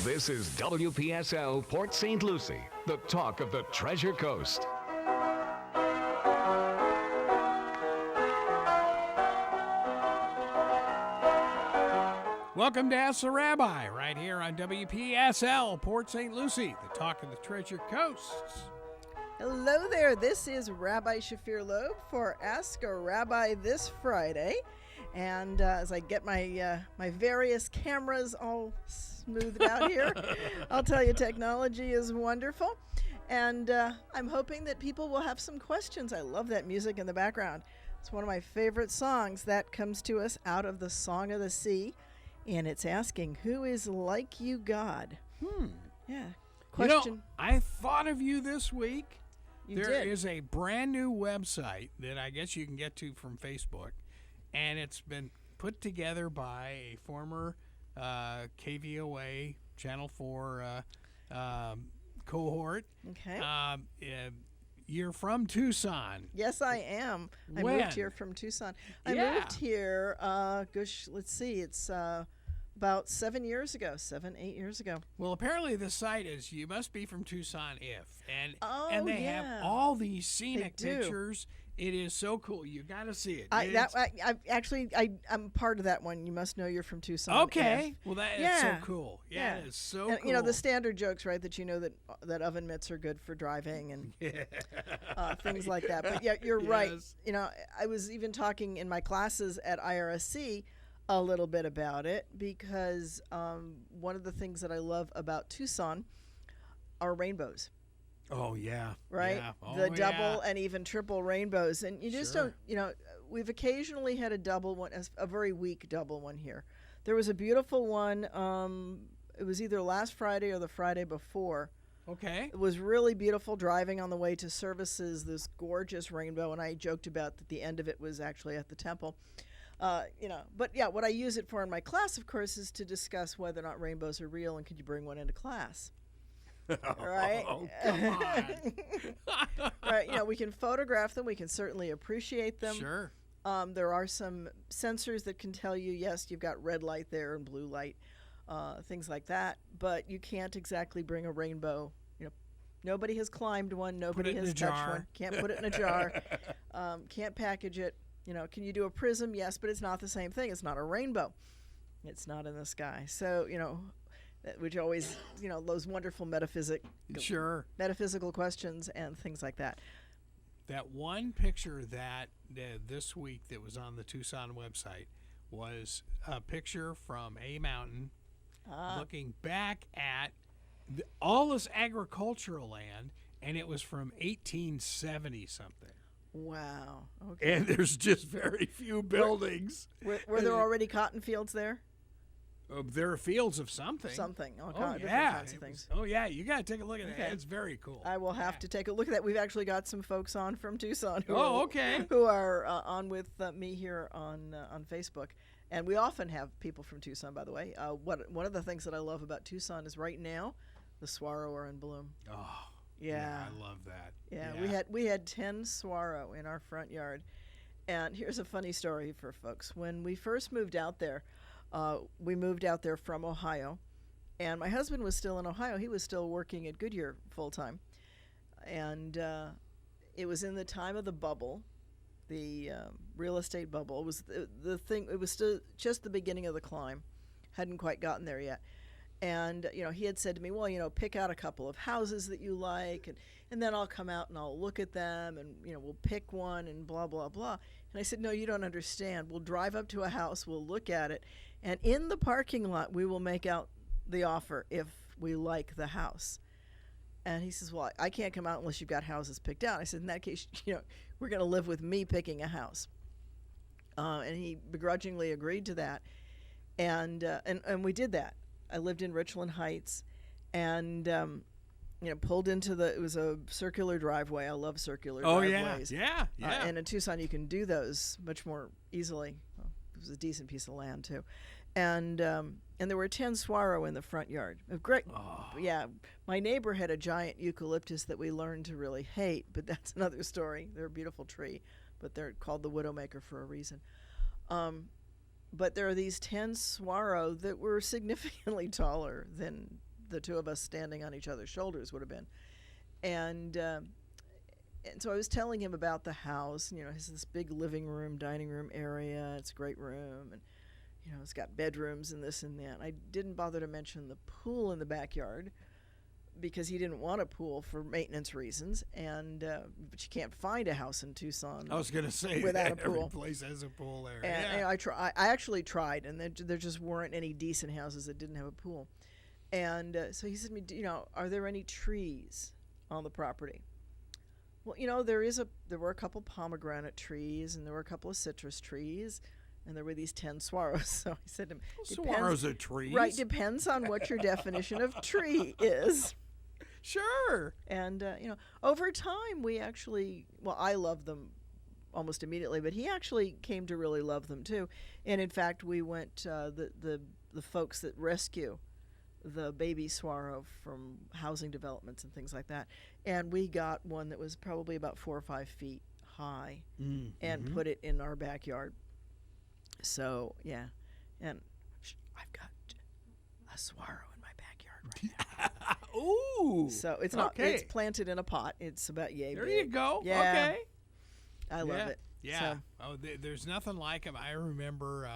This is WPSL Port St. Lucie, the talk of the Treasure Coast. Welcome to Ask the Rabbi, right here on WPSL Port St. Lucie, the talk of the Treasure Coast. Hello there, this is Rabbi Shafir Loeb for Ask a Rabbi this Friday. And as I get my various cameras all smoothed out here, I'll tell you technology is wonderful. And I'm hoping that people will have some questions. I love that music in the background. It's one of my favorite songs that comes to us out of the Song of the Sea. And it's asking, who is like you, God? Yeah. Question. You know, I thought of you this week. There is a brand new website that I guess you can get to from Facebook. And it's been put together by a former KVOA Channel 4 cohort. Okay. You're from Tucson. Yes, I am. I moved here from Tucson. I moved here, let's see, it's about 7 years ago, 8 years ago. Well, apparently the site is, you must be from Tucson and they have all these scenic pictures. It is so cool. You got to see it. I'm part of that one. You must know you're from Tucson. Okay. Well, that is so cool. Yeah, it's so cool. You know, the standard jokes, right, that you know that oven mitts are good for driving and things like that. But yeah, you're right. You know, I was even talking in my classes at IRSC a little bit about it because one of the things that I love about Tucson are rainbows. Oh, yeah. Right? Yeah. Oh, the double and even triple rainbows. And you just don't, you know, we've occasionally had a double one, a very weak double one here. There was a beautiful one. It was either last Friday or the Friday before. Okay. It was really beautiful driving on the way to services, this gorgeous rainbow. And I joked about that the end of it was actually at the temple. You know, but yeah, what I use it for in my class, of course, is to discuss whether or not rainbows are real and could you bring one into class. Right? Oh, come on. Right. You know, we can photograph them. We can certainly appreciate them. Sure. There are some sensors that can tell you, yes, you've got red light there and blue light, things like that. But you can't exactly bring a rainbow. You know, nobody has climbed one. Nobody has touched one. Can't put it in a jar. Can't package it. You know, can you do a prism? Yes, but it's not the same thing. It's not a rainbow. It's not in the sky. So, you know, which always, you know, those wonderful metaphysical questions and things like that. That one picture that this week that was on the Tucson website was a picture from a mountain looking back at all this agricultural land, and it was from 1870 something. Wow. Okay. And there's just very few buildings. Were there already cotton fields there? There are fields of something. Something. Different kinds of things. You got to take a look at it. It's very cool. I will have to take a look at that. We've actually got some folks on from Tucson who are on with me here on Facebook. And we often have people from Tucson, by the way. One of the things that I love about Tucson is right now, the saguaro are in bloom. Oh, yeah. I love that. Yeah, we had 10 saguaro in our front yard. And here's a funny story for folks. When we first moved out there, we moved out there from Ohio, and my husband was still in Ohio. He was still working at Goodyear full-time. And it was in the time of the bubble, the real estate bubble. It was the thing. It was still just the beginning of the climb. Hadn't quite gotten there yet. And, you know, he had said to me, well, you know, pick out a couple of houses that you like, and then I'll come out and I'll look at them, and, you know, we'll pick one and blah, blah, blah. And I said, no, you don't understand. We'll drive up to a house, we'll look at it, and in the parking lot, we will make out the offer if we like the house. And he says, well, I can't come out unless you've got houses picked out. I said, in that case, you know, we're going to live with me picking a house. And he begrudgingly agreed to that. And we did that. I lived in Richland Heights, and you know, pulled into it was a circular driveway. I love circular driveways. Yeah. And in Tucson, you can do those much more easily. Well, it was a decent piece of land too, and there were 10 saguaro in the front yard. Great. Yeah, my neighbor had a giant eucalyptus that we learned to really hate, but that's another story. They're a beautiful tree, but they're called the widowmaker for a reason. But there are these 10 saguaro that were significantly taller than the two of us standing on each other's shoulders would have been. And so I was telling him about the house. You know, it has this big living room, dining room area. It's a great room, and you know, it's got bedrooms and this and that. I didn't bother to mention the pool in the backyard because he didn't want a pool for maintenance reasons. And but you can't find a house in Tucson. I was going to say without a every pool. place has a pool there. And I actually tried, and there just weren't any decent houses that didn't have a pool. And so he said to me, you know, are there any trees on the property? Well, you know, there were a couple pomegranate trees, and there were a couple of citrus trees, and there were these 10 saguaros. So he said to him, saguaros are trees? Right, depends on what your definition of tree is. Sure. And, you know, over time we actually, well, I loved them almost immediately, but he actually came to really love them too. And in fact, we went, the folks that rescue the baby saguaro from housing developments and things like that, and we got one that was probably about 4 or 5 feet high and put it in our backyard. So, yeah. And I've got a saguaro in my backyard right now. Ooh. So it's not, it's planted in a pot. It's about yay there big. You go. Yeah. Okay. I love it. Yeah. So. There's nothing like them. I remember,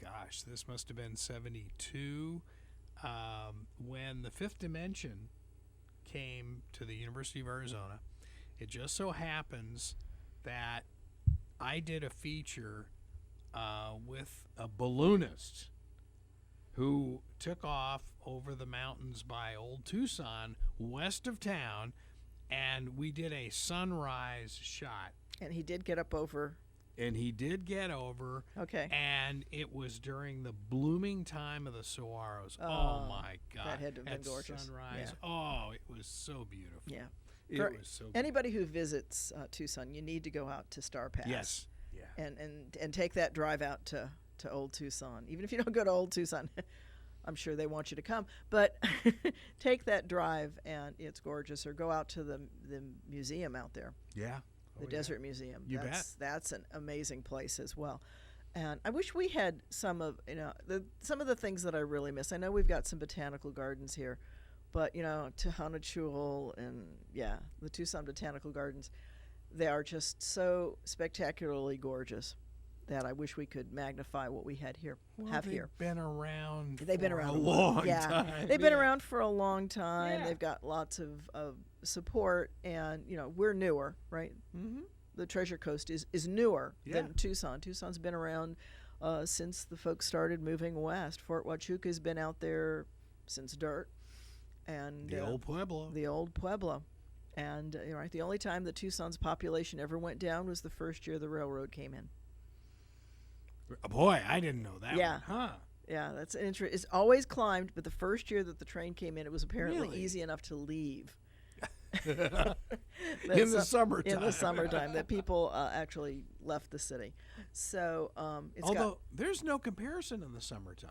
gosh, this must have been 72, when the Fifth Dimension came to the University of Arizona. It just so happens that I did a feature with a balloonist who took off over the mountains by Old Tucson, west of town, and we did a sunrise shot. And he did get up over. And he did get over. Okay. And it was during the blooming time of the saguaros. Oh my God. That had to have been gorgeous. Sunrise. Yeah. Oh, it was so beautiful. Yeah. It For was so anybody who visits Tucson, you need to go out to Star Pass. Yes. Yeah. And take that drive out to Old Tucson. Even if you don't go to Old Tucson, I'm sure they want you to come. But take that drive, and it's gorgeous. Or go out to the museum out there. Yeah. The Desert Museum. You bet. That's an amazing place as well. And I wish we had some of the things that I really miss. I know we've got some botanical gardens here, but Tohono Chul and the Tucson Botanical Gardens, they are just so spectacularly gorgeous that I wish we could magnify what we had here. They've been around. They've been around a long time. They've been around for a long time. Yeah. They've got lots of support, and we're newer, right? Mm-hmm. The Treasure Coast is newer than Tucson. Tucson's been around since the folks started moving west. Fort Huachuca's been out there since dirt, and the old Pueblo. The old Pueblo. And the only time that Tucson's population ever went down was the first year the railroad came in. Boy, I didn't know that. Yeah. One. Huh. Yeah, that's interesting. It's always climbed, but the first year that the train came in, it was apparently Really? easy enough to leave. In the summertime. In the summertime, that people actually left the city. So although there's no comparison in the summertime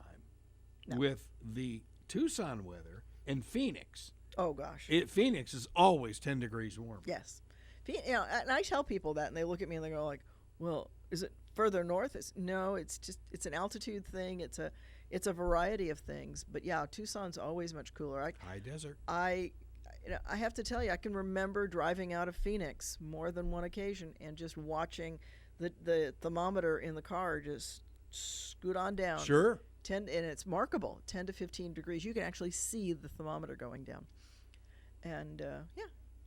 with the Tucson weather and Phoenix. Oh gosh, Phoenix is always 10 degrees warmer. Yes, and I tell people that, and they look at me and they go like, "Well, is it further north?" No, it's an altitude thing. It's a variety of things. But yeah, Tucson's always much cooler. High desert. I have to tell you, I can remember driving out of Phoenix more than one occasion and just watching the thermometer in the car just scoot on down. Sure. And it's markable, 10 to 15 degrees. You can actually see the thermometer going down. And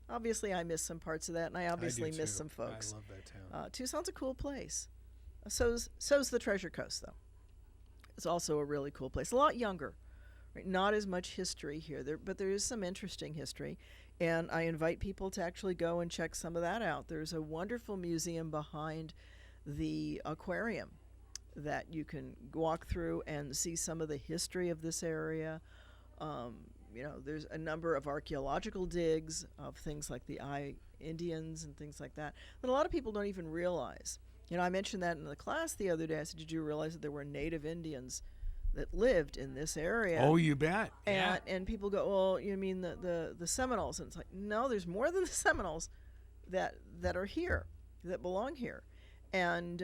obviously I miss some parts of that, and I obviously miss some folks. I love that town. Tucson's a cool place. So's the Treasure Coast, though. It's also a really cool place. A lot younger. Right? Not as much history here, but there is some interesting history. And I invite people to actually go and check some of that out. There's a wonderful museum behind the aquarium that you can walk through and see some of the history of this area. There's a number of archaeological digs of things like the Indians and things like that a lot of people don't even realize. I mentioned that in the class the other day. I said, did you realize that there were native Indians that lived in this area? Oh, you bet. And people go, well, you mean the Seminoles? And it's like, no, there's more than the Seminoles that are here, that belong here. And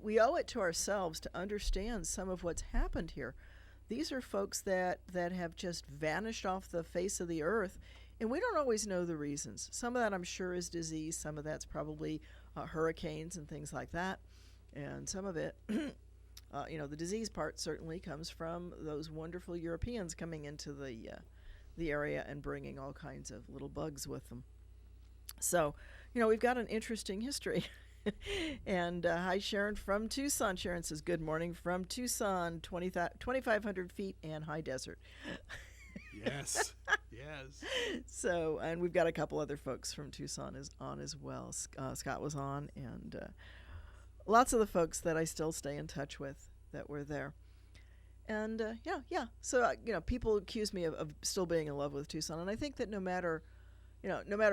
we owe it to ourselves to understand some of what's happened here. These are folks that have just vanished off the face of the earth, and we don't always know the reasons. Some of that, I'm sure, is disease. Some of that's probably hurricanes and things like that. And some of it, the disease part certainly comes from those wonderful Europeans coming into the area and bringing all kinds of little bugs with them. So, we've got an interesting history. And hi, Sharon from Tucson. Sharon says, good morning from Tucson, 2,500 feet and high desert. Yes, yes. So, and we've got a couple other folks from Tucson on as well. Scott was on, and lots of the folks that I still stay in touch with that were there. And yeah. So, people accuse me of still being in love with Tucson, and I think that no matter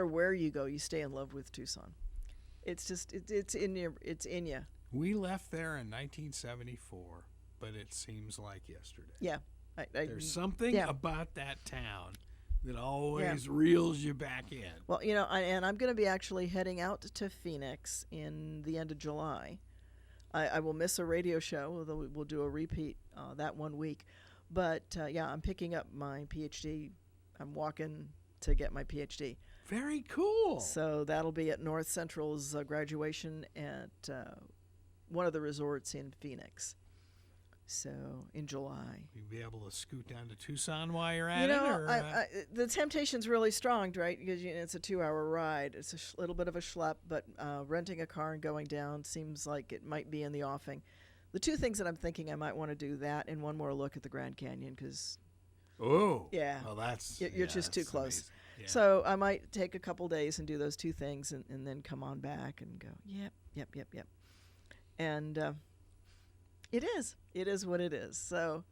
where you go, you stay in love with Tucson. It's just it's in you. We left there in 1974, but it seems like yesterday. Yeah, there's something about that town that always reels you back in. Well, and I'm going to be actually heading out to Phoenix in the end of July. I will miss a radio show, although we'll do a repeat that 1 week. But I'm picking up my PhD. I'm walking to get my PhD. Very cool. So that'll be at North Central's graduation at one of the resorts in Phoenix. So in July. You'll be able to scoot down to Tucson while you're at it? The temptation's really strong, right? Because it's a 2-hour ride. It's a little bit of a schlep, but renting a car and going down seems like it might be in the offing. The two things that I'm thinking I might want to do that and one more look at the Grand Canyon because... Oh. Yeah. Well, that's... You're just too close. Yeah. So I might take a couple days and do those two things and then come on back and go, yep. And it is what it is. So,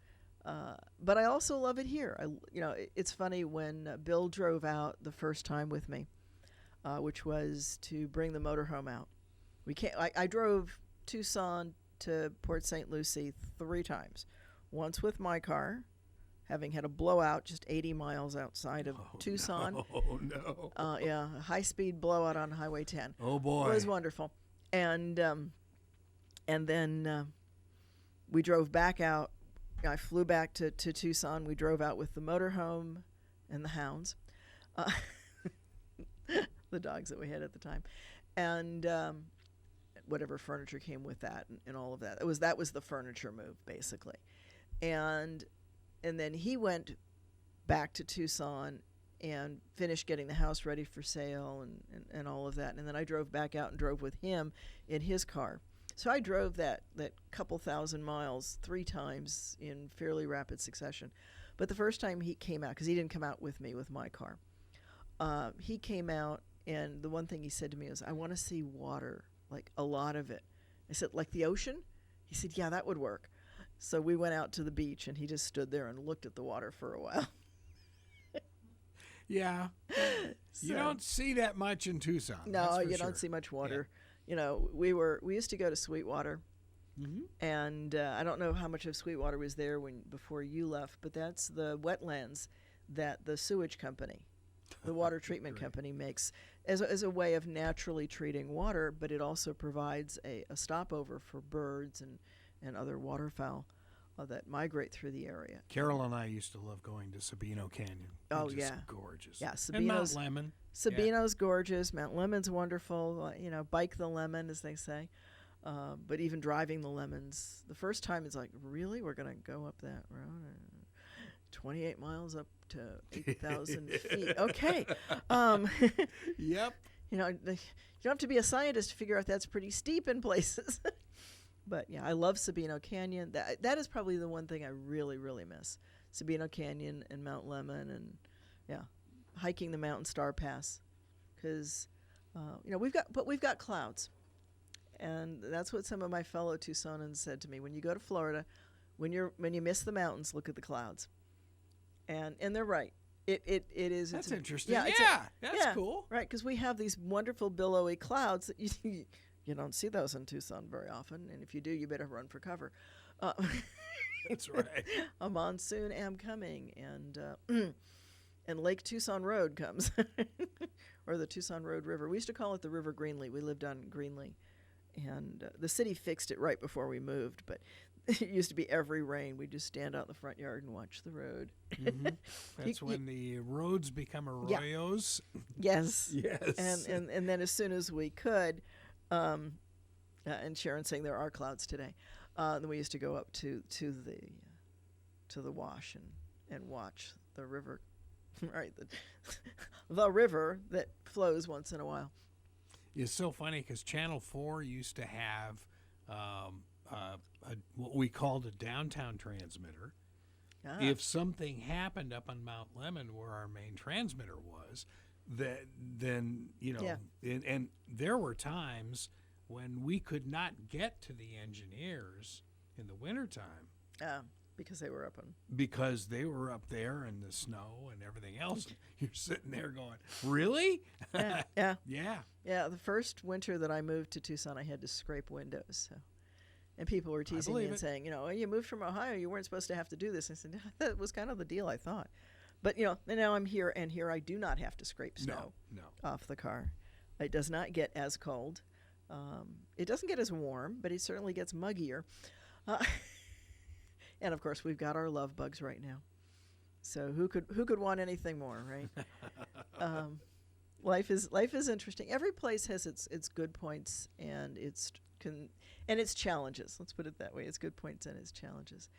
but I also love it here. It's funny when Bill drove out the first time with me, which was to bring the motorhome out. I drove Tucson to Port St. Lucie 3 times. Once with my car, having had a blowout just 80 miles outside of Tucson. Oh, no. A high-speed blowout on Highway 10. Oh, boy. It was wonderful. And then we drove back out. I flew back to Tucson. We drove out with the motorhome and the hounds, the dogs that we had at the time, and whatever furniture came with that and all of that. That was the furniture move, basically. And then he went back to Tucson and finished getting the house ready for sale and all of that. And then I drove back out and drove with him in his car. So I drove that couple thousand miles 3 times in fairly rapid succession. But the first time he came out, because he didn't come out with me with my car, he came out, and the one thing he said to me was, I want to see water, like a lot of it. I said, like the ocean? He said, yeah, that would work. So we went out to the beach, and he just stood there and looked at the water for a while. Yeah. You don't see that much in Tucson. No, you don't see much water. Yeah. We used to go to Sweetwater, and I don't know how much of Sweetwater was there before you left, but that's the wetlands that the sewage company, the water treatment company, makes as a way of naturally treating water, but it also provides a stopover for birds and other waterfowl that migrate through the area. Carol and I used to love going to Sabino Canyon. Oh, just yeah. Gorgeous. Yeah, Sabino's, and Mount Lemon. Sabino's gorgeous. Mount Lemon's wonderful. Bike the lemon, as they say. But even driving the lemons, the first time it's like, really? We're going to go up that road? 28 miles up to 8,000 feet. Okay. Yep. You don't have to be a scientist to figure out that's pretty steep in places. But yeah, I love Sabino Canyon. That is probably the one thing I really, really miss. Sabino Canyon and Mount Lemon, and hiking the Mountain Star Pass, because we've got clouds, and that's what some of my fellow Tucsonans said to me. When you go to Florida, when you miss the mountains, look at the clouds, and they're right. It is. That's interesting. That's cool. Right, because we have these wonderful billowy clouds that you don't see those in Tucson very often, and if you do, you better run for cover. That's right. A monsoon am coming, and Lake Tucson Road comes, or the Tucson Road River. We used to call it the River Greenlee. We lived on Greenlee, and the city fixed it right before we moved. But it used to be every rain, we'd just stand out in the front yard and watch the road. That's when the roads become arroyos. Yes. Yes. And then as soon as we could, and Sharon's saying there are clouds today, then we used to go up to the wash and watch the river, right? The river that flows once in a while. It's so funny because Channel 4 used to have what we called a downtown transmitter. If something happened up on Mount Lemmon where our main transmitter was, then and there were times when we could not get to the engineers in the wintertime. Because they were up there in the snow and everything else. You're sitting there going, really? Yeah. Yeah. The first winter that I moved to Tucson, I had to scrape windows. So. And people were teasing me and saying, you moved from Ohio, you weren't supposed to have to do this. I said, that was kind of the deal, I thought. But, and now I'm here, and here I do not have to scrape snow off the car. It does not get as cold. It doesn't get as warm, but it certainly gets muggier. And, of course, we've got our love bugs right now. So who could want anything more, right? Life is interesting. Every place has its good points and its challenges. Let's put it that way. It's good points and its challenges.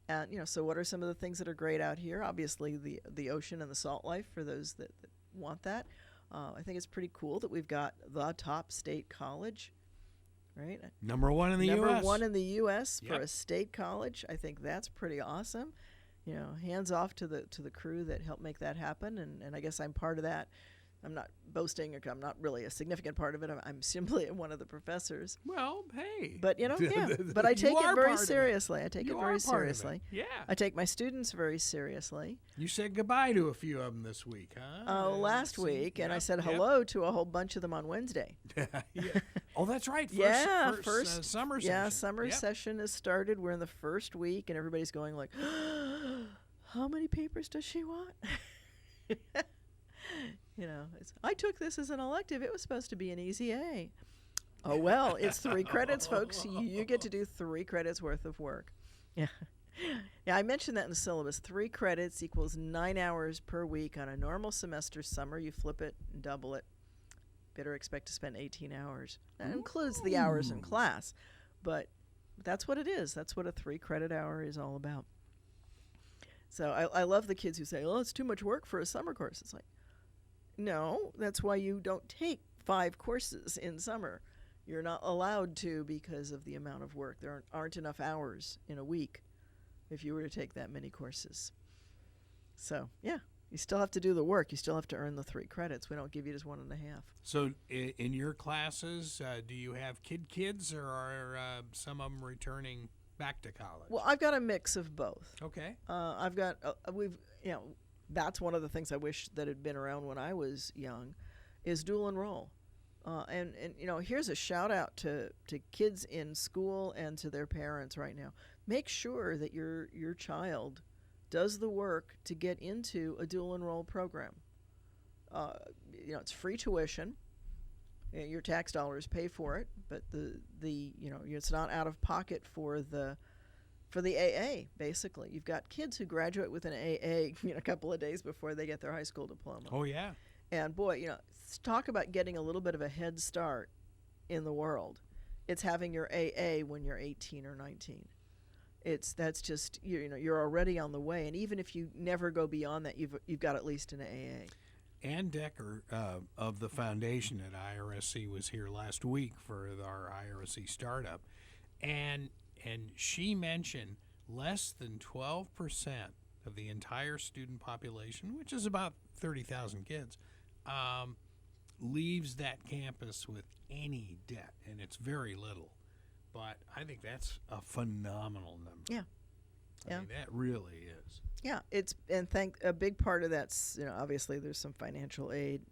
And so what are some of the things that are great out here? Obviously the ocean and the salt life for those that want that. I think it's pretty cool that we've got the top state college, right? Number one in the U.S. Number one in the U.S. for a state college. I think that's pretty awesome. Hands off to the crew that helped make that happen, and I guess I'm part of that. I'm not boasting. I'm not really a significant part of it. I'm simply one of the professors. Well, hey. But, but I take it very seriously. I take it very seriously. Yeah. I take my students very seriously. You said goodbye to a few of them this week, huh? Last week, and I said hello to a whole bunch of them on Wednesday. Oh, that's right. First summer session. Yeah, summer session has started. We're in the first week, and everybody's going like, how many papers does she want? I took this as an elective. It was supposed to be an easy A. Oh, well, it's 3 credits, folks. You get to do 3 credits worth of work. Yeah. Yeah, I mentioned that in the syllabus. 3 credits equals 9 hours per week on a normal semester. Summer, you flip it and double it. Better expect to spend 18 hours. That includes the hours in class. But that's what it is. That's what a 3-credit hour is all about. So I love the kids who say, oh, it's too much work for a summer course. It's like, no, that's why you don't take 5 courses in summer. You're not allowed to because of the amount of work. There aren't enough hours in a week if you were to take that many courses. So, yeah, you still have to do the work. You still have to earn the 3 credits. We don't give you just 1.5. So in your classes, do you have kids or are some of them returning back to college? Well, I've got a mix of both. Okay. I've got, that's one of the things I wish that had been around when I was young, is dual enroll. And here's a shout out to kids in school and to their parents right now. Make sure that your child does the work to get into a dual enroll program. It's free tuition. Your tax dollars pay for it, but it's not out of pocket for the AA, basically. You've got kids who graduate with an AA a couple of days before they get their high school diploma. Oh, yeah. And, boy, talk about getting a little bit of a head start in the world. It's having your AA when you're 18 or 19. That's just, you're already on the way. And even if you never go beyond that, you've got at least an AA. Ann Decker of the foundation at IRSC was here last week for our IRSC startup. And she mentioned less than 12% of the entire student population, which is about 30,000 kids, leaves that campus with any debt, and it's very little. But I think that's a phenomenal number. Yeah. I mean, that really is. Yeah, a big part of that's, obviously there's some financial aid,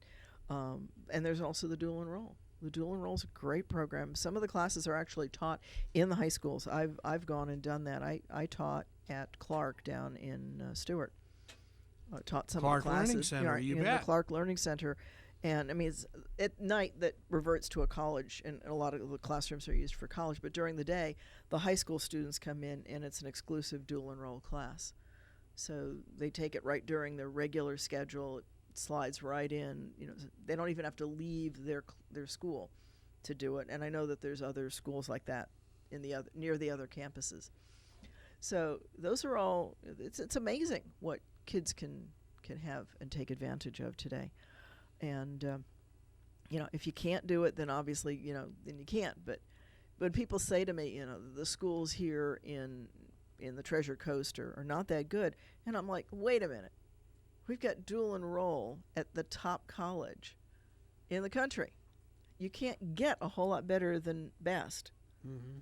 and there's also the dual enroll. The dual enroll is a great program. Some of the classes are actually taught in the high schools. I've gone and done that. I taught at Clark down in Stewart. Taught some Clark of the classes Learning Center, you in bet. the Clark Learning Center, And I mean, it's at night that reverts to a college, and a lot of the classrooms are used for college. But during the day, the high school students come in, and it's an exclusive dual enroll class. So they take it right during their regular schedule. It slides right in. You know, they don't even have to leave their school to do it. And I know that there's other schools like that in the near the other campuses. So those are all. It's amazing what kids can have and take advantage of today. And, if you can't do it, then obviously, then you can't. But when people say to me, the schools here in the Treasure Coast are not that good, and I'm like, wait a minute. We've got dual enroll at the top college in the country. You can't get a whole lot better than best. Mm-hmm.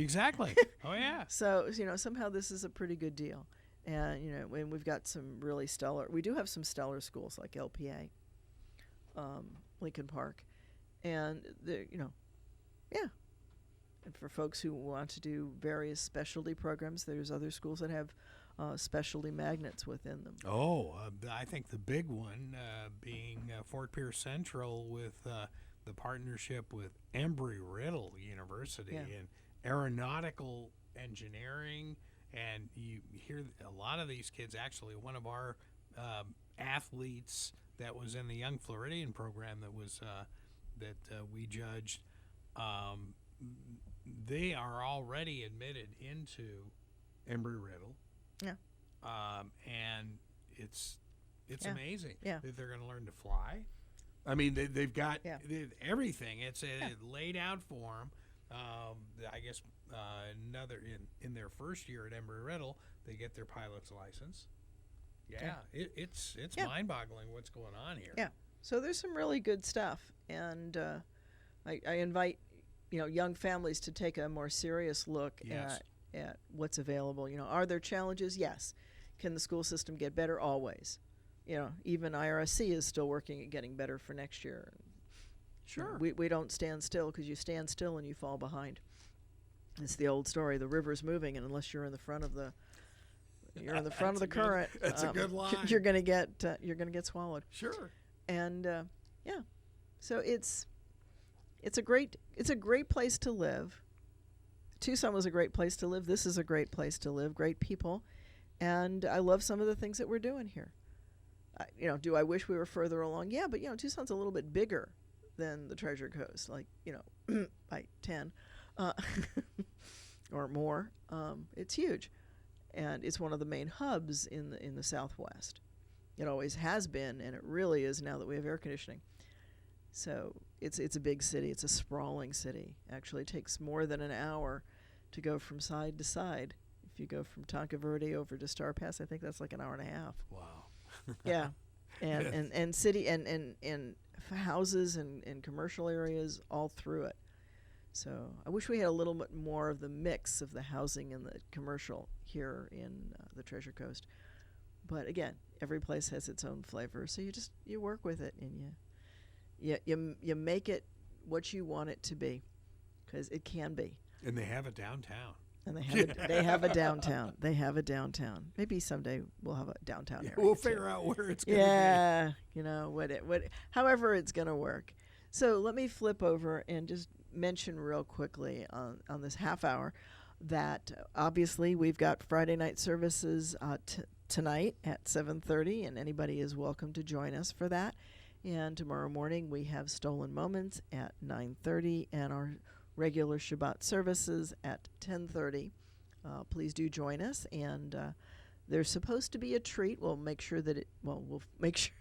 Exactly. Oh, yeah. So, somehow this is a pretty good deal. And, when we've got some really we do have some stellar schools like LPA. Lincoln Park, and and for folks who want to do various specialty programs, there's other schools that have specialty magnets within them. I think the big one being Fort Pierce Central with the partnership with Embry-Riddle University in aeronautical engineering, and you hear a lot of these kids. Actually, one of our athletes that was in the Young Floridian program that was we judged, they are already admitted into Embry-Riddle. Yeah. And it's amazing that they're going to learn to fly. I mean, they've got everything. It's laid out for them. I guess another in their first year at Embry-Riddle, they get their pilot's license. It's mind-boggling what's going on here. Yeah, so there's some really good stuff, and I invite young families to take a more serious look at what's available. Are there challenges? Yes. Can the school system get better? Always. Even IRSC is still working at getting better for next year. Sure. We don't stand still, because you stand still and you fall behind. It's the old story: the river's moving, and unless you're in the front of the current. That's a good line. You're gonna get swallowed. Sure. And so it's a great place to live. Tucson was a great place to live. This is a great place to live. Great people, and I love some of the things that we're doing here. Do I wish we were further along? Yeah, but Tucson's a little bit bigger than the Treasure Coast, like by 10 or more. It's huge. And it's one of the main hubs in the Southwest. It always has been, and it really is now that we have air conditioning. So it's a big city. It's a sprawling city. Actually, it takes more than an hour to go from side to side. If you go from Tonka Verde over to Star Pass, I think that's like an hour and a half. Wow. Yeah, and city and houses and commercial areas all through it. So I wish we had a little bit more of the mix of the housing and the commercial here in the Treasure Coast. But again, every place has its own flavor. So you work with it, and you make it what you want it to be, because it can be. And they have a downtown. And they have a downtown. They have a downtown. Maybe someday we'll have a downtown area. We'll figure out where it's going to be. However it's going to work. So let me flip over and just mention real quickly on this half hour that obviously we've got Friday night services tonight at 7:30, and anybody is welcome to join us for that. And tomorrow morning we have Stolen Moments at 9:30, and our regular Shabbat services at 10:30. Please do join us, and there's supposed to be a treat. We'll make sure that we'll make sure.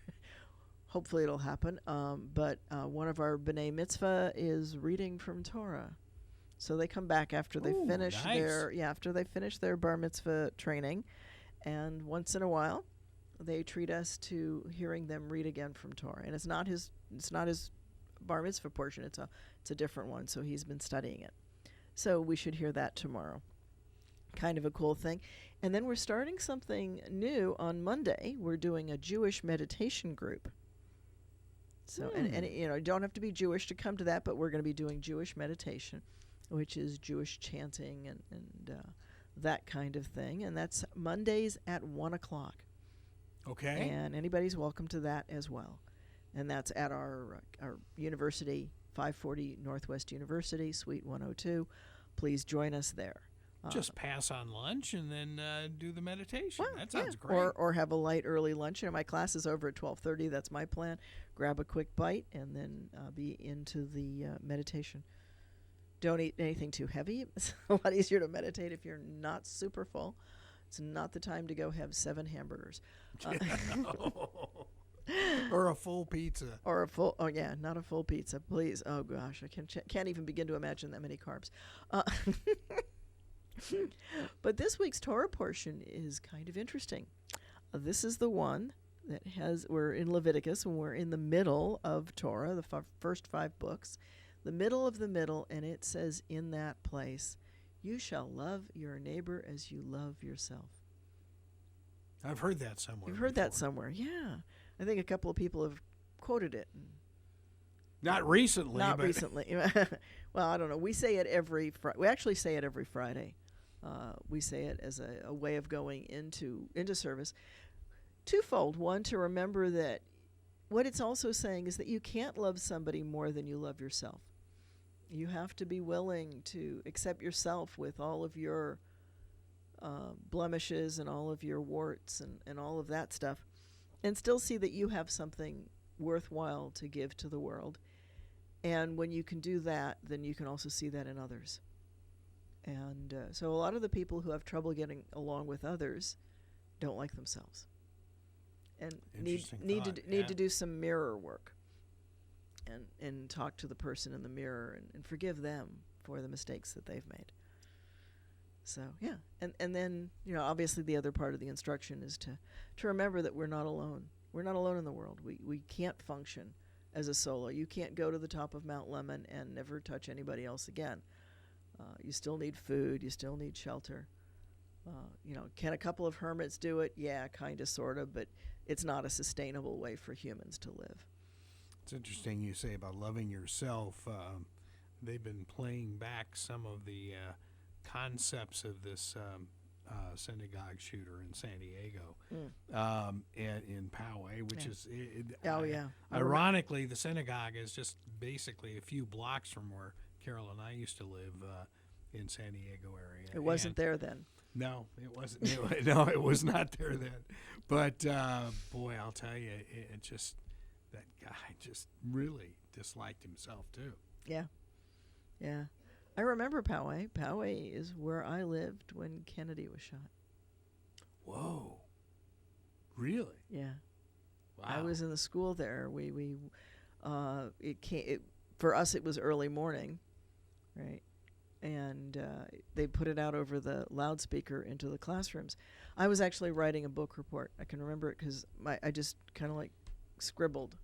Hopefully it'll happen. But one of our B'nai Mitzvah is reading from Torah. So they come back after they finish their Bar Mitzvah training, and once in a while they treat us to hearing them read again from Torah. And it's not his Bar Mitzvah portion. It's a different one. So he's been studying it. So we should hear that tomorrow. Kind of a cool thing. And then we're starting something new on Monday. We're doing a Jewish meditation group. So, and you don't have to be Jewish to come to that, but we're going to be doing Jewish meditation, which is Jewish chanting and that kind of thing. And that's Mondays at 1:00. Okay. And anybody's welcome to that as well. and that's at our university, 540 Northwest University, Suite 102. Please join us there. Just pass on lunch and then do the meditation. Well, that sounds great. Or have a light early lunch. My class is over at 12:30. That's my plan. Grab a quick bite and then be into the meditation. Don't eat anything too heavy. It's a lot easier to meditate if you're not super full. It's not the time to go have 7 hamburgers. Or a full pizza. Or not a full pizza, please. Oh gosh, I can't even begin to imagine that many carbs. But this week's Torah portion is kind of interesting. This is the one that we're in Leviticus, and we're in the middle of Torah, the first 5 books, the middle of the middle, and it says in that place, "You shall love your neighbor as you love yourself." I've heard that somewhere. You've heard that somewhere, yeah. I think a couple of people have quoted it. Not recently. Not recently. Well, I don't know. We say it every we actually say it every Friday. We say it as a way of going into service. Twofold. One, to remember that what it's also saying is that you can't love somebody more than you love yourself. You have to be willing to accept yourself with all of your blemishes and all of your warts and all of that stuff, and still see that you have something worthwhile to give to the world. And when you can do that, then you can also see that in others. And so a lot of the people who have trouble getting along with others don't like themselves, and need to do some mirror work, and talk to the person in the mirror and forgive them for the mistakes that they've made. So yeah, and then obviously the other part of the instruction is to remember that we're not alone. We're not alone in the world. We can't function as a solo. You can't go to the top of Mount Lemon and never touch anybody else again. You still need food. You still need shelter. Can a couple of hermits do it? Yeah, kind of, sort of, but it's not a sustainable way for humans to live. It's interesting you say about loving yourself. They've been playing back some of the concepts of this synagogue shooter in San Diego, and in Poway, which is ironically, the synagogue is just basically a few blocks from where Carol and I used to live in San Diego area. It wasn't there then. No, it wasn't. No, it was not there then. But boy, I'll tell you, it just, that guy just really disliked himself too. Yeah. I remember Poway. Poway is where I lived when Kennedy was shot. Whoa. Really? Yeah. Wow. I was in the school there. For us it was early morning, right? And they put it out over the loudspeaker into the classrooms. I was actually writing a book report. I can remember it because I just kind of like scribbled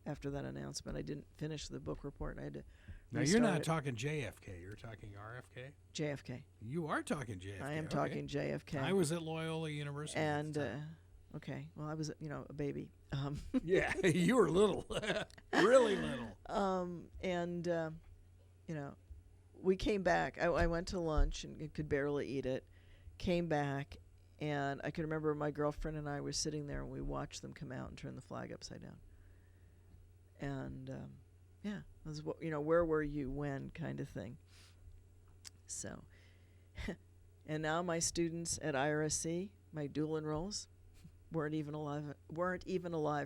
after that announcement. I didn't finish the book report. I had to. Now you're not talking JFK. You're talking RFK. JFK. You are talking JFK. I am talking JFK. I was at Loyola University. And okay, well, I was a baby. Yeah, you were little, really little. We came back. I went to lunch and could barely eat it. Came back, and I can remember my girlfriend and I were sitting there, and we watched them come out and turn the flag upside down. And it was where were you when kind of thing. So, and now my students at IRSC, my dual enrolls, weren't even alive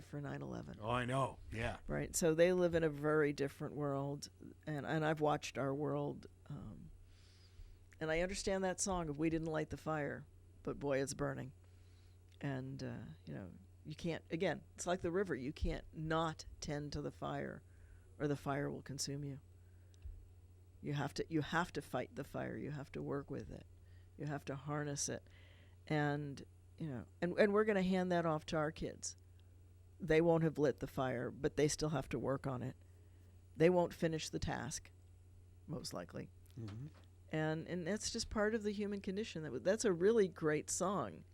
for 9/11. Oh, I know. Yeah. Right. So they live in a very different world, and I've watched our world, and I understand that song of "We didn't light the fire, but boy, it's burning." And you can't. Again, it's like the river. You can't not tend to the fire, or the fire will consume you. You have to fight the fire. You have to work with it. You have to harness it, and we're going to hand that off to our kids. They won't have lit the fire, but they still have to work on it. They won't finish the task, most likely. Mm-hmm. And that's just part of the human condition. That's a really great song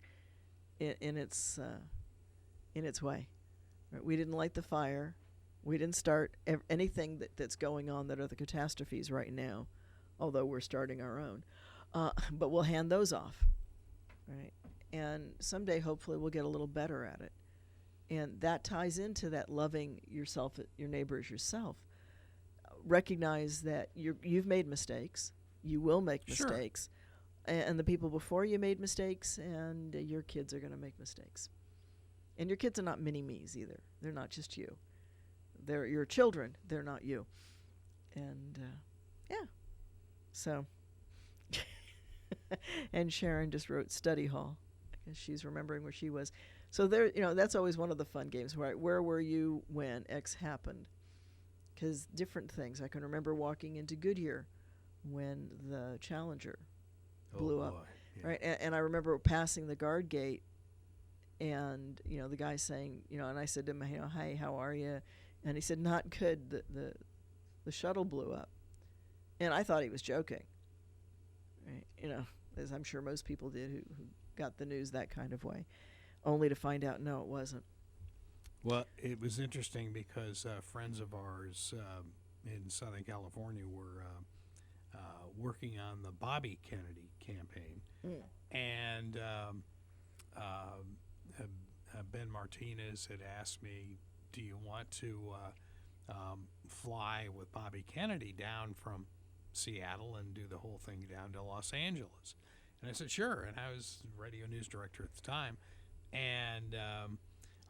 in its way. Right? We didn't light the fire. We didn't start anything that's going on that are the catastrophes right now, although we're starting our own. But we'll hand those off, right? And someday, hopefully, we'll get a little better at it. And that ties into that loving yourself, your neighbor as yourself. Recognize that you've made mistakes. You will make mistakes. And the people before you made mistakes, and your kids are going to make mistakes. And your kids are not mini-me's either. They're not just you. They're your children. They're not you. And, yeah. So, and Sharon just wrote study hall because she's remembering where she was. So there, that's always one of the fun games, right? Where were you when X happened? Because different things. I can remember walking into Goodyear when the Challenger blew up, right? And I remember passing the guard gate, and the guy saying, and I said to him, "Hi, how are you?" And he said, "Not good. The shuttle blew up," and I thought he was joking, right? As I'm sure most people did who got the news that kind of way, only to find out no, it wasn't. Well, it was interesting because friends of ours in Southern California were working on the Bobby Kennedy campaign, and Ben Martinez had asked me, "Do you want to fly with Bobby Kennedy down from Seattle and do the whole thing down to Los Angeles?" And I said, "Sure." And I was radio news director at the time, and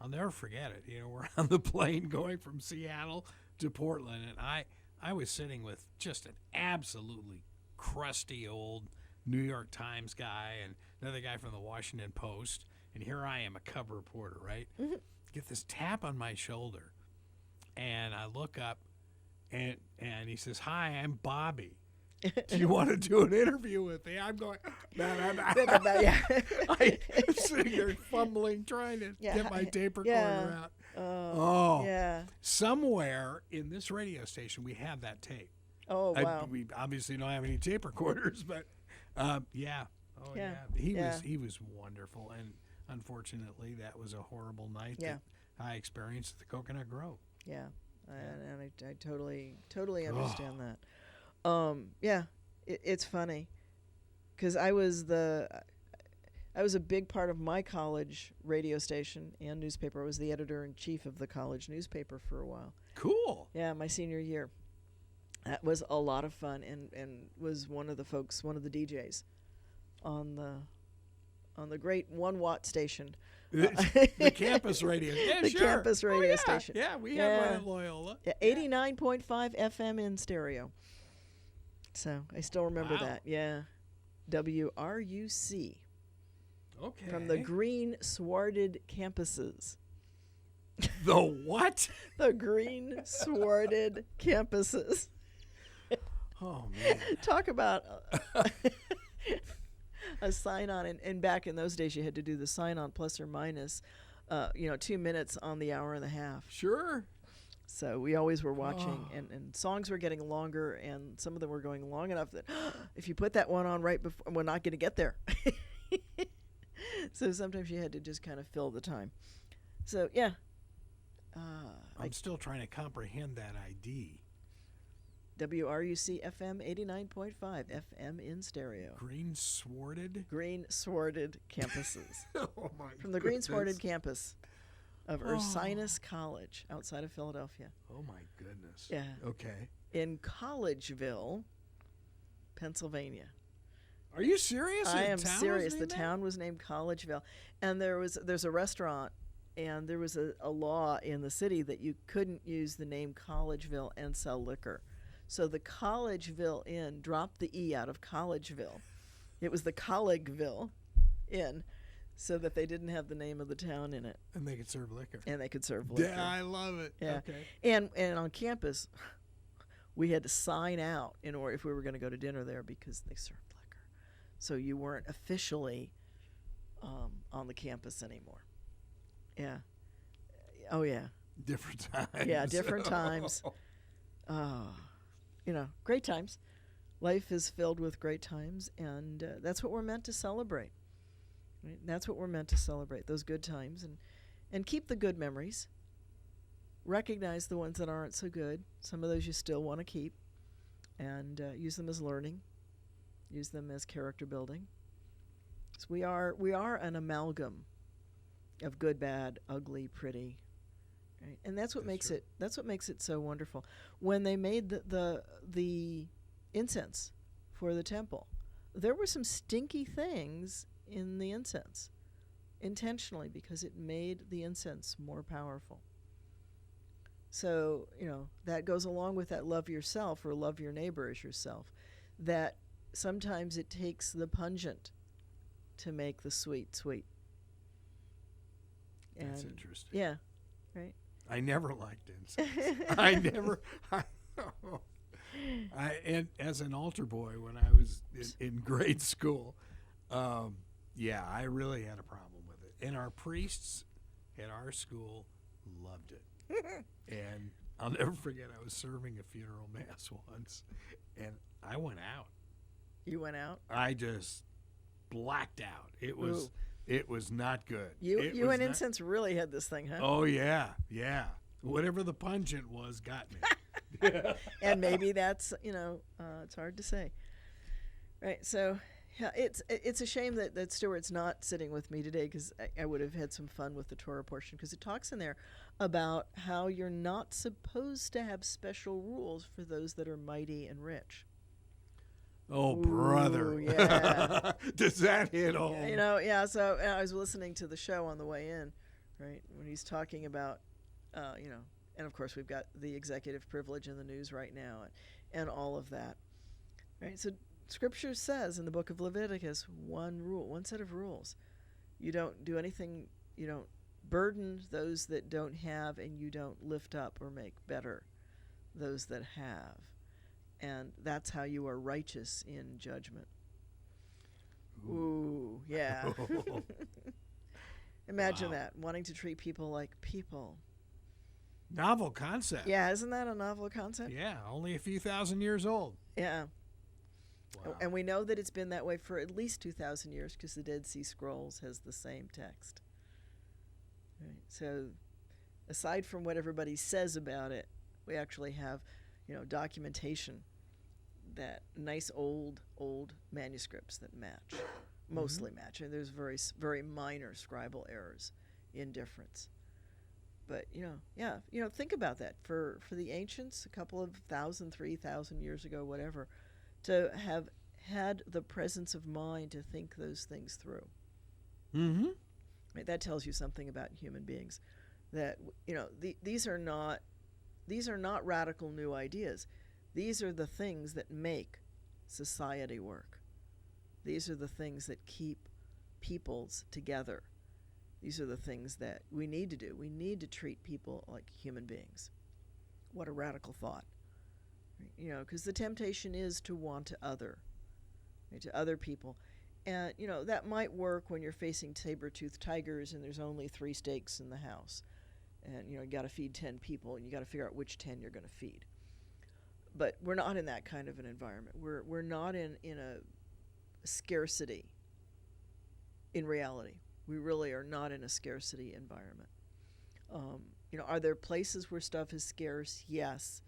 I'll never forget it. We're on the plane going from Seattle to Portland, and I was sitting with just an absolutely crusty old New York Times guy and another guy from the Washington Post, and here I am, a cub reporter, right? Mm-hmm. Get this tap on my shoulder, and I look up, and he says, "Hi, I'm Bobby. Do you want to do an interview with me?" I'm going, I'm sitting there fumbling, trying to get my tape recorder out. Oh, yeah. Somewhere in this radio station, we have that tape. Oh, wow. We obviously don't have any tape recorders, but yeah. Oh, yeah. He was wonderful, and unfortunately, that was a horrible night that I experienced at the Coconut Grove. Yeah, and I totally understand that. It's funny because I was a big part of my college radio station and newspaper. I was the editor-in-chief of the college newspaper for a while. Cool. Yeah, my senior year. That was a lot of fun, and was one of the DJs on the great 1 watt station. The campus radio. Yeah, the campus radio station. Yeah, we had one at Loyola. Yeah, 89.5 FM in stereo. So I still remember that. Yeah. WRUC. Okay. From the green swarded campuses. The what? The green swarded campuses. Oh, man. Talk about a sign-on. And back in those days, you had to do the sign-on plus or minus, 2 minutes on the hour and a half. Sure. So we always were watching, and songs were getting longer, and some of them were going long enough that if you put that one on right before, we're not going to get there. So sometimes you had to just kind of fill the time. So, yeah. I'm still trying to comprehend that ID. WRUC FM 89.5 FM in stereo. Green swarded? Green swarded campuses. Oh, my From the green swarded campus of Ursinus College outside of Philadelphia. Oh, my goodness. Yeah. Okay. In Collegeville, Pennsylvania. Are you serious? I am serious. The town was named Collegeville. And there's a restaurant, and there was a law in the city that you couldn't use the name Collegeville and sell liquor. So the Collegeville Inn dropped the E out of Collegeville. It was the Collegeville Inn, so that they didn't have the name of the town in it. And they could serve liquor. Yeah, I love it. Yeah. Okay. And on campus, we had to sign out in order if we were going to go to dinner there because they served liquor. So you weren't officially on the campus anymore. Yeah. Oh, yeah. Different times. Yeah, different times. Great times. Life is filled with great times, and that's what we're meant to celebrate. Right? That's what we're meant to celebrate, those good times, and keep the good memories. Recognize the ones that aren't so good. Some of those you still want to keep, and use them as learning. Use them as character building. So we are an amalgam of good, bad, ugly, pretty. Right? And that's what makes true. it. That's what makes it so wonderful. When they made the incense for the temple, there were some stinky things in the incense, intentionally, because it made the incense more powerful. So, that goes along with that love yourself or love your neighbor as yourself, that sometimes it takes the pungent to make the sweet sweet. That's And interesting. yeah, right. I never liked incense. And as an altar boy when I was in grade school, I really had a problem with it. And our priests at our school loved it. And I'll never forget, I was serving a funeral mass once, and I went out. You went out? I just blacked out. It was not good. You and incense really had this thing, huh? Oh, yeah. Whatever the pungent was got me. And maybe that's, it's hard to say. Right, so yeah, it's a shame that Stuart's not sitting with me today, because I would have had some fun with the Torah portion, because it talks in there about how you're not supposed to have special rules for those that are mighty and rich. Oh, brother. Yeah. Does that hit home? So I was listening to the show on the way in, right, when he's talking about, and of course we've got the executive privilege in the news right now and all of that, right? So Scripture says in the book of Leviticus, one set of rules. You don't do anything, you don't burden those that don't have, and you don't lift up or make better those that have. And that's how you are righteous in judgment. Ooh, yeah. Imagine that, wanting to treat people like people. Novel concept. Yeah, isn't that a novel concept? Yeah, only a few thousand years old. Yeah. Wow. And we know that it's been that way for at least 2,000 years, because the Dead Sea Scrolls has the same text. Right. So aside from what everybody says about it, we actually have, documentation, that nice old manuscripts that match, mostly match. And there's very, very minor scribal errors in difference. But, think about that. For the ancients, a couple of 3,000 years ago, whatever, to have had the presence of mind to think those things through. Mm-hmm. Right, that tells you something about human beings. That, these are not radical new ideas. These are the things that make society work. These are the things that keep peoples together. These are the things that we need to do. We need to treat people like human beings. What a radical thought. Because the temptation is to want to other people. And, that might work when you're facing saber-toothed tigers and there's only 3 steaks in the house. And, you got to feed 10 people, and you got to figure out which 10 you're going to feed. But we're not in that kind of an environment. We're not in a scarcity in reality. We really are not in a scarcity environment. Are there places where stuff is scarce? Yes.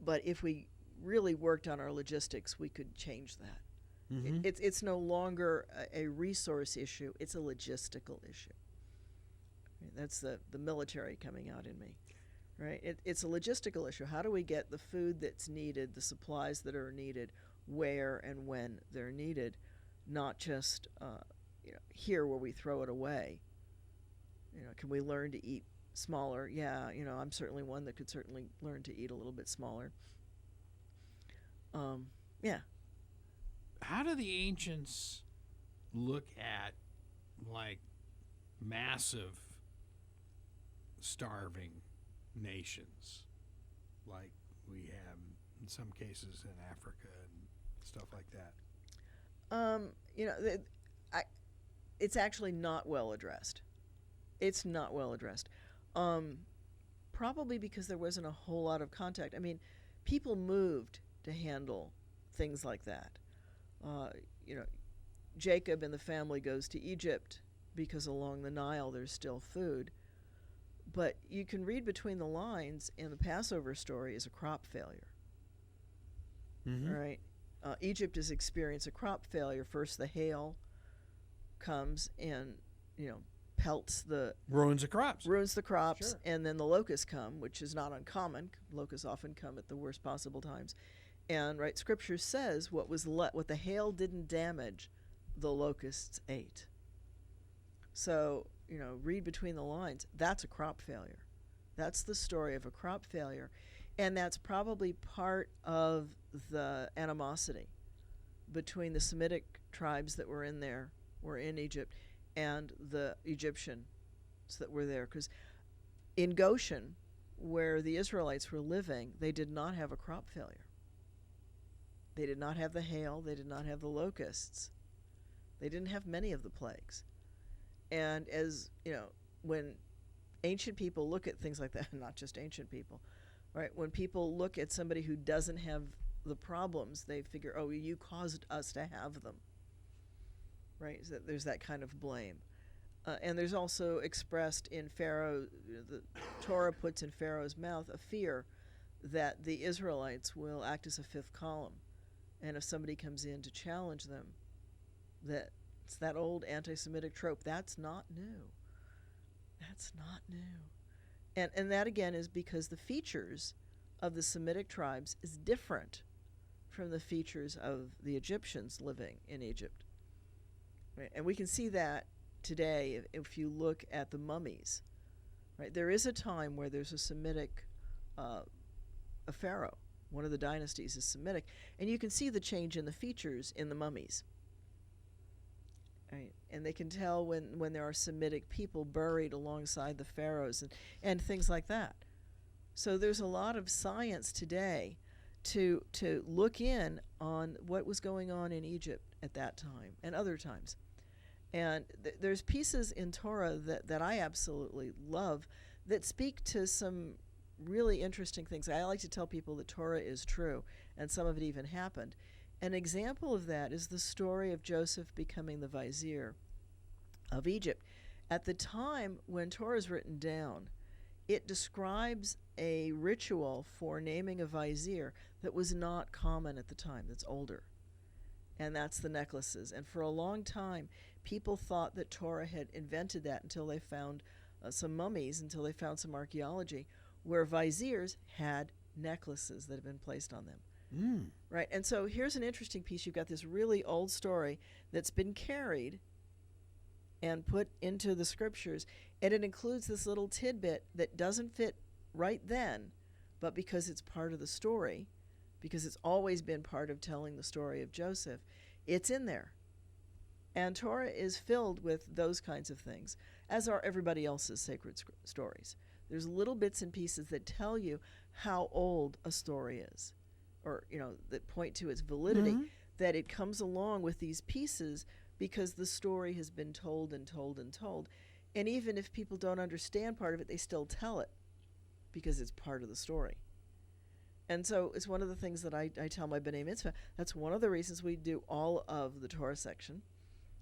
But if we really worked on our logistics, we could change that. Mm-hmm. It's no longer a resource issue. It's a logistical issue. That's the military coming out in me. Right? It's a logistical issue. How do we get the food that's needed, the supplies that are needed, where and when they're needed, not just here where we throw it away. Can we learn to eat smaller? Yeah, I'm certainly one that could certainly learn to eat a little bit smaller. Yeah. How do the ancients look at, like, massive starving nations like we have in some cases in Africa and stuff like that? It's actually not well addressed. It's not well addressed. Probably because there wasn't a whole lot of contact. I mean, people moved to handle things like that. Jacob and the family goes to Egypt because along the Nile there's still food. But you can read between the lines, and the Passover story is a crop failure. Mm-hmm. Right? Egypt has experienced a crop failure. First the hail comes and, pelts the ruins the crops. Sure. And then the locusts come, which is not uncommon. Locusts often come at the worst possible times. And Scripture says what the hail didn't damage, the locusts ate. So, read between the lines. That's a crop failure. That's the story of a crop failure. And that's probably part of the animosity between the Semitic tribes that were in Egypt, and the Egyptians that were there. Because in Goshen, where the Israelites were living, they did not have a crop failure. They did not have the hail. They did not have the locusts. They didn't have many of the plagues. And as, when ancient people look at things like that, not just ancient people, right? When people look at somebody who doesn't have the problems, they figure, oh, you caused us to have them, right? So there's that kind of blame. And there's also expressed in Pharaoh, the Torah puts in Pharaoh's mouth a fear that the Israelites will act as a fifth column. And if somebody comes in to challenge them, that it's that old anti-Semitic trope. That's not new. That's not new. And that, again, is because the features of the Semitic tribes is different from the features of the Egyptians living in Egypt. Right? And we can see that today if you look at the mummies. Right? There is a time where there's a Semitic a pharaoh. One of the dynasties is Semitic. And you can see the change in the features in the mummies. Right? And they can tell when there are Semitic people buried alongside the pharaohs and things like that. So there's a lot of science today to look in on what was going on in Egypt at that time and other times. And there's pieces in Torah that I absolutely love that speak to some really interesting things. I like to tell people that Torah is true, and some of it even happened. An example of that is the story of Joseph becoming the vizier of Egypt. At the time when Torah is written down, it describes a ritual for naming a vizier that was not common at the time, that's older. And that's the necklaces. And for a long time, people thought that Torah had invented that until they found some mummies, until they found some archaeology, where viziers had necklaces that had been placed on them. Right, and so here's an interesting piece. You've got this really old story that's been carried and put into the scriptures, and it includes this little tidbit that doesn't fit right then, but because it's part of the story, because it's always been part of telling the story of Joseph, it's in there. And Torah is filled with those kinds of things, as are everybody else's sacred stories. There's little bits and pieces that tell you how old a story is, or, that point to its validity, that it comes along with these pieces because the story has been told and told and told. And even if people don't understand part of it, they still tell it because it's part of the story. And so it's one of the things that I tell my B'nai Mitzvah. That's one of the reasons we do all of the Torah section.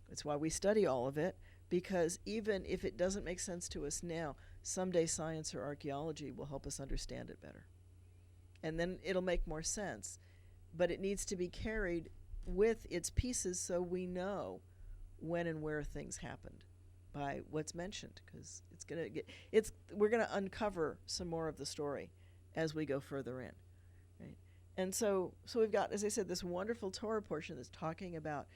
It's why we study all of it, because even if it doesn't make sense to us now, someday science or archaeology will help us understand it better. And then it'll make more sense. But it needs to be carried with its pieces so we know when and where things happened by what's mentioned, because we're going to uncover some more of the story as we go further in. Right? And so we've got, as I said, this wonderful Torah portion that's talking about,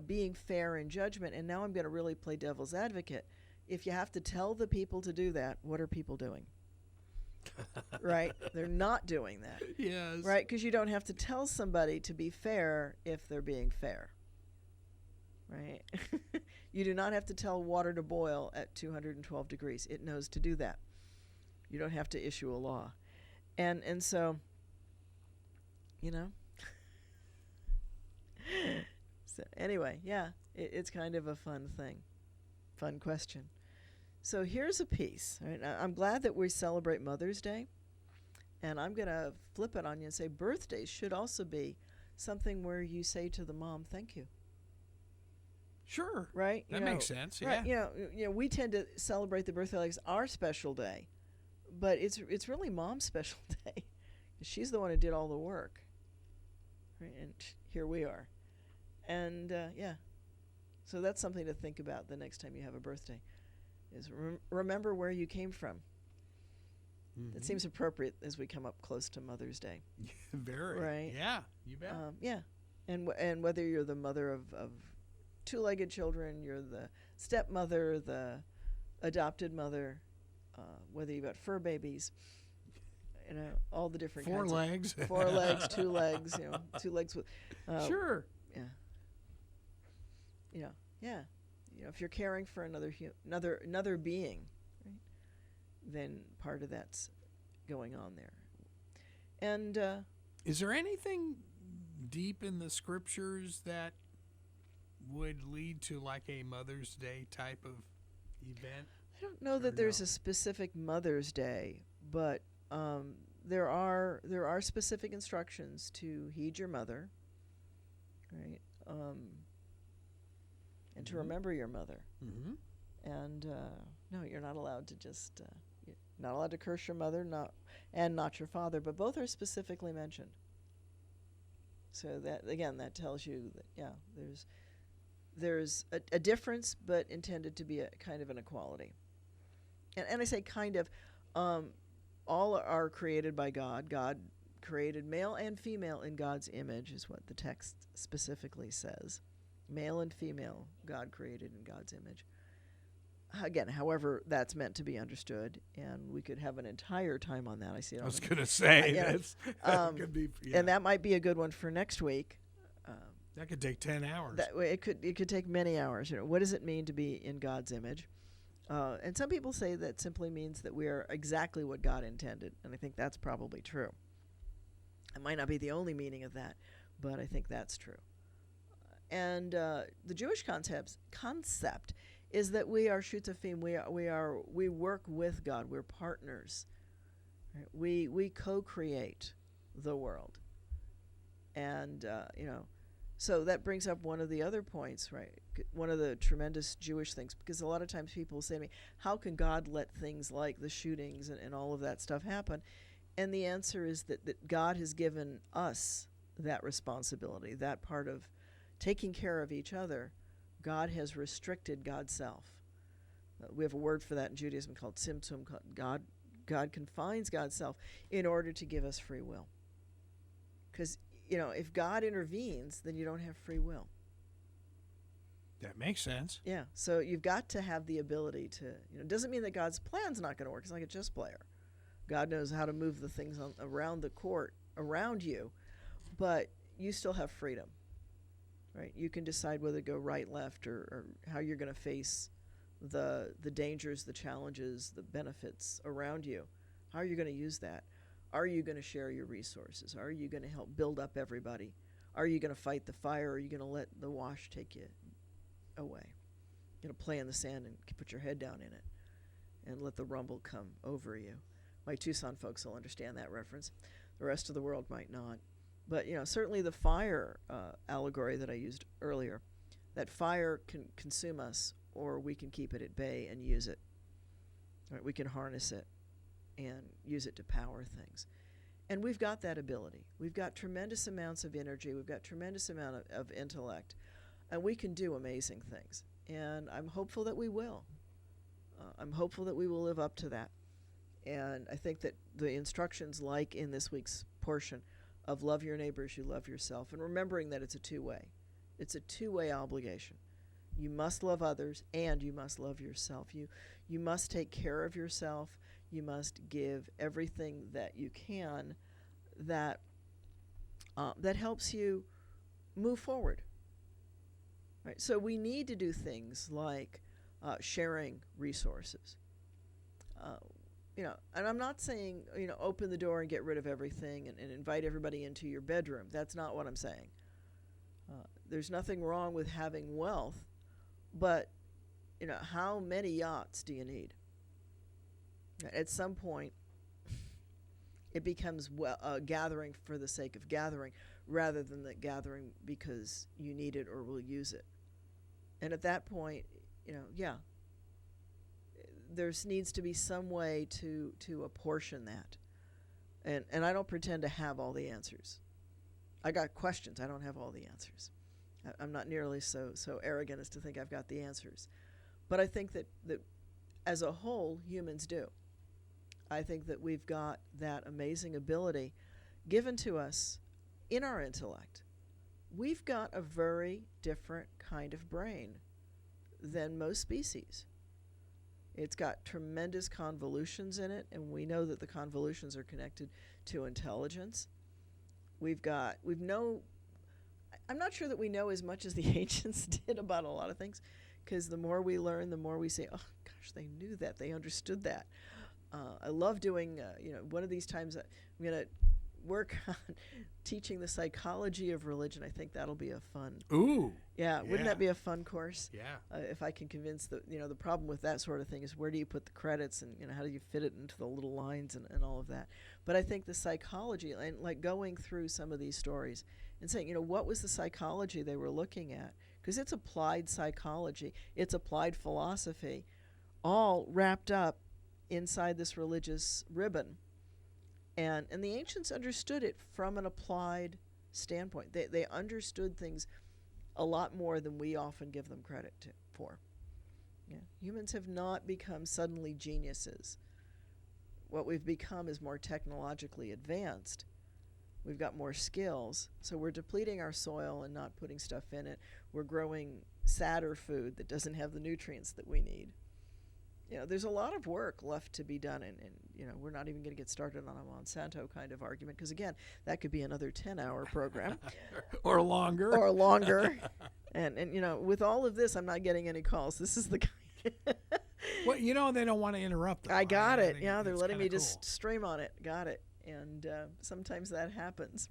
being fair in judgment. And now I'm going to really play devil's advocate. If you have to tell the people to do that, what are people doing? Right? They're not doing that. Yes. Right? Because you don't have to tell somebody to be fair if they're being fair. Right? You do not have to tell water to boil at 212 degrees. It knows to do that. You don't have to issue a law. And so, So anyway, it's kind of a fun thing. Fun question. So here's a piece. Right? I'm glad that we celebrate Mother's Day. And I'm going to flip it on you and say birthdays should also be something where you say to the mom, thank you. Sure. Right? That makes sense, yeah. Right, we tend to celebrate the birthday like it's our special day. But it's really Mom's special day. She's the one who did all the work. Right? And here we are. And, so that's something to think about the next time you have a birthday. is remember where you came from. It seems appropriate as we come up close to Mother's Day. Very. Right. Yeah, you bet. Yeah. And whether you're the mother of two-legged children, you're the stepmother, the adopted mother, whether you've got fur babies, all the different Four kinds legs. 4 legs, 2 legs, 2 legs with. Sure. Yeah. Yeah. If you're caring for another being, right, then part of that's going on there. And is there anything deep in the scriptures that would lead to like a Mother's Day type of event? I don't know that there's a specific Mother's Day, but there are specific instructions to heed your mother, right? And to remember your mother. Mm-hmm. And no, you're not allowed to just you're not allowed to curse your mother, not your father, but both are specifically mentioned. So that tells you that there's a difference, but intended to be a kind of an equality. And I say kind of, all are created by God. God created male and female in God's image, is what the text specifically says. Male and female, God created in God's image. Again, however that's meant to be understood, and we could have an entire time on that. I was going to say, that could be, yeah. And that might be a good one for next week. That could take 10 hours. It could take many hours. What does it mean to be in God's image? And some people say that simply means that we are exactly what God intended, and I think that's probably true. It might not be the only meaning of that, but I think that's true. And the Jewish concept is that we are shutzafim. We work with God. We're partners. Right? We co-create the world, and so that brings up one of the other points, right? One of the tremendous Jewish things, because a lot of times people say to me, "How can God let things like the shootings and all of that stuff happen?" And the answer is that God has given us that responsibility, that part of taking care of each other. God has restricted God's self. We have a word for that in Judaism called tzimtzum. God confines God's self in order to give us free will. Because, if God intervenes, then you don't have free will. That makes sense. Yeah, so you've got to have the ability to, it doesn't mean that God's plan's not going to work. It's like a chess player. God knows how to move the things around the court, around you, but you still have freedom. Right, you can decide whether to go right, left, or how you're going to face the dangers, the challenges, the benefits around you. How are you going to use that? Are you going to share your resources? Are you going to help build up everybody? Are you going to fight the fire? Or are you going to let the wash take you away? You're going to play in the sand and put your head down in it and let the rumble come over you. My Tucson folks will understand that reference. The rest of the world might not. But, certainly the fire allegory that I used earlier, that fire can consume us, or we can keep it at bay and use it. Right? We can harness it and use it to power things. And we've got that ability. We've got tremendous amounts of energy. We've got tremendous amount of intellect. And we can do amazing things. And I'm hopeful that we will. I'm hopeful that we will live up to that. And I think that the instructions, like in this week's portion, of love your neighbor as you love yourself, and remembering that it's a two-way. It's a two-way obligation. You must love others, and you must love yourself. You must take care of yourself. You must give everything that you can that helps you move forward. Right? So we need to do things like sharing resources. And I'm not saying, open the door and get rid of everything and invite everybody into your bedroom. That's not what I'm saying. There's nothing wrong with having wealth, but, how many yachts do you need? At some point, it becomes a gathering for the sake of gathering rather than the gathering because you need it or will use it. And at that point, there needs to be some way to apportion that. And I don't pretend to have all the answers. I got questions. I don't have all the answers. I'm not nearly so arrogant as to think I've got the answers. But I think that as a whole, humans do. I think that we've got that amazing ability given to us in our intellect. We've got a very different kind of brain than most species. It's got tremendous convolutions in it, and we know that the convolutions are connected to intelligence. I'm not sure that we know as much as the ancients did about a lot of things, because the more we learn, the more we say, oh gosh, they knew that, they understood that. I love doing, one of these times I'm going to work on teaching the psychology of religion. I think that'll be a fun. Ooh. Yeah, wouldn't that be a fun course? Yeah. If I can convince the problem with that sort of thing is where do you put the credits, and how do you fit it into the little lines and all of that. But I think the psychology, and like going through some of these stories and saying, what was the psychology they were looking at? Because it's applied psychology, it's applied philosophy, all wrapped up inside this religious ribbon. And the ancients understood it from an applied standpoint. They understood things a lot more than we often give them credit for. Yeah. Humans have not become suddenly geniuses. What we've become is more technologically advanced. We've got more skills, so we're depleting our soil and not putting stuff in it. We're growing sadder food that doesn't have the nutrients that we need. There's a lot of work left to be done, and we're not even going to get started on a Monsanto kind of argument, because again, that could be another 10-hour program. Or longer. Or longer. and with all of this, I'm not getting any calls. This is the kind. Well, they don't want to interrupt them. I got it. Yeah, they're letting me just stream on it. Got it. And sometimes that happens.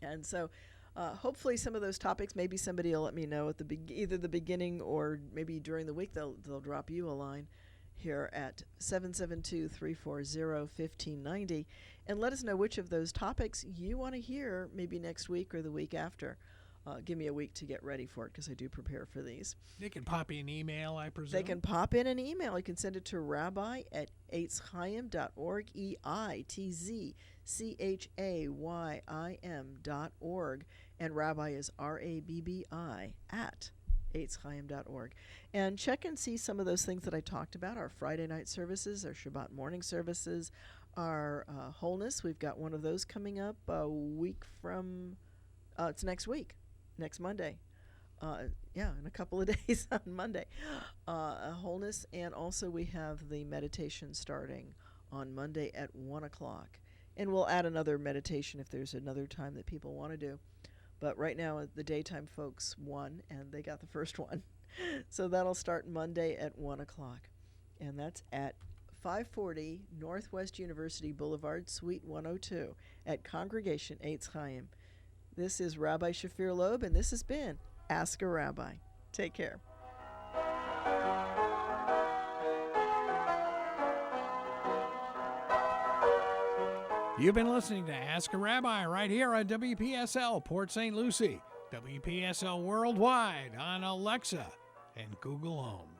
And so hopefully some of those topics, maybe somebody will let me know at either the beginning or maybe during the week they'll drop you a line here at 772-340-1590 and let us know which of those topics you want to hear maybe next week or the week after. Give me a week to get ready for it, because I do prepare for these. They can pop in an email, I presume? They can pop in an email. You can send it to rabbi@eitzchaim.org, EITZCHAYIM.org, and rabbi is RABBI at eitzchaim.org. And check and see some of those things that I talked about, our Friday night services, our Shabbat morning services, our wholeness. We've got one of those coming up a week from, it's next week. Next Monday. In a couple of days on Monday. Wholeness, and also we have the meditation starting on Monday at 1 o'clock. And we'll add another meditation if there's another time that people want to do. But right now, the daytime folks won, and they got the first one. So that'll start Monday at 1 o'clock. And that's at 540 Northwest University Boulevard, Suite 102 at Congregation Eitz Chaim. This is Rabbi Shafir Loeb, and this has been Ask a Rabbi. Take care. You've been listening to Ask a Rabbi right here on WPSL Port St. Lucie, WPSL Worldwide on Alexa and Google Home.